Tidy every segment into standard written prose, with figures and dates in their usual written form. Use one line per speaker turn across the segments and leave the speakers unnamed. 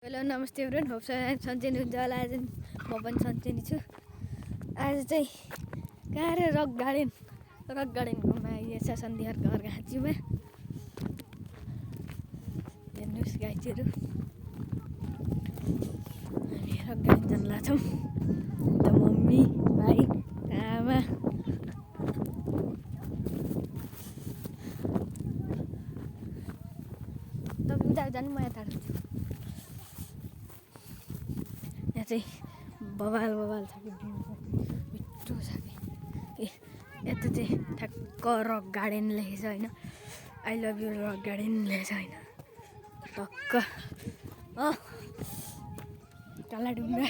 Hello नमस्ते everyone, hope सन्चै हुनुहुन्छ होला। आज म पनि सन्चै नै छु। आज चाहिँ कहाँ रे रक गार्डन घुम्न आइएछ सन्धिहारको अर्घाँचीमा। हेर्नुहोस् गाइजहरू, हामी रक गार्डन जान लाग्छौँ। त मम्मी भाइ आमा तपाईँ उता जानु, म यता छु। यहाँ चाहिँ बवाल छ कि मिठो छ कि यता चाहिँ ठ्याक्क रक गार्डन लेखेछ होइन। I love you rock garden लेखेछ होइन। टक्क कालाढुङ्गा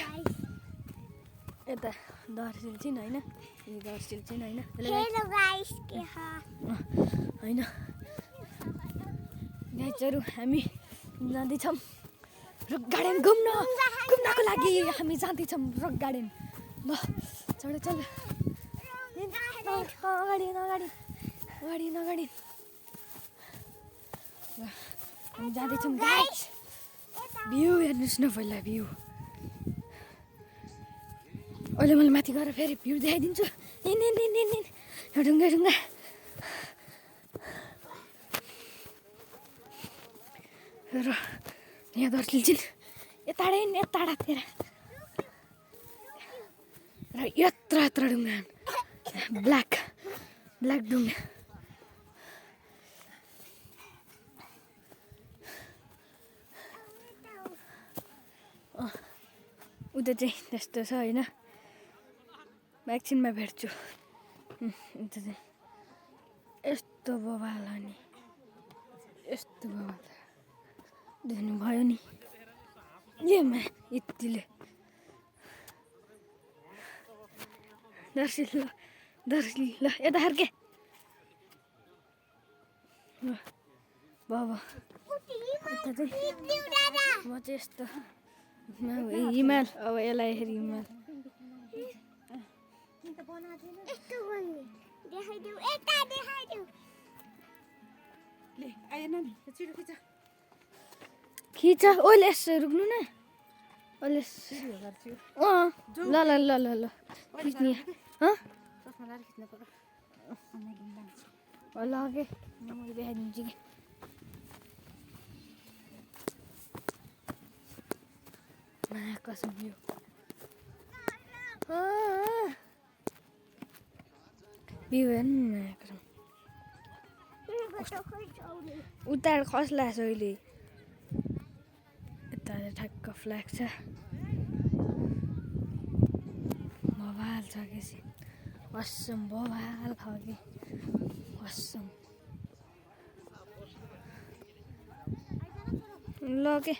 यता दर्शिल होइन, यो दर्शिल होइन होइन गाइजहरू, हामी जाँदैछौँ रक गार्डन घुम्नको लागि। हामी जाँदैछौँ रक गार्डन। ल चढ अगाडि हामी जाँदैछौँ गाइज। भ्यू हेर्नुहोस् न पहिला भ्यू। अहिले मैले माथि गएर फेरि भ्यू देखाइदिन्छु। ढुङ्गा र यहाँ दर्शिल यतातिर र यत्र ढुङ्गा ब्ल्याक ढुङ्गा। उता चाहिँ त्यस्तो छ होइन। एकछिनमा भेट्छु। उता चाहिँ यस्तो बवाल हो नि, यस्तो बवाल देख्नु भयो नि। येमा यतिले दर्शिल ल यता फर्के बाबा। उता चाहिँ म चाहिँ यस्तो हिमाल, अब यसलाई हेरी हिमाल खिच। ओले यसो रुक्नु न, ओले ल खिच्ने लगे मैले देखाइदिन्छु कि। कसम भ्यू हेर्नु न। उता खस्ला छ अहिले। यता ठ्याक्क फ्ल्याग छ, बवाल छ कि असम बवाल छ कि असम। ल के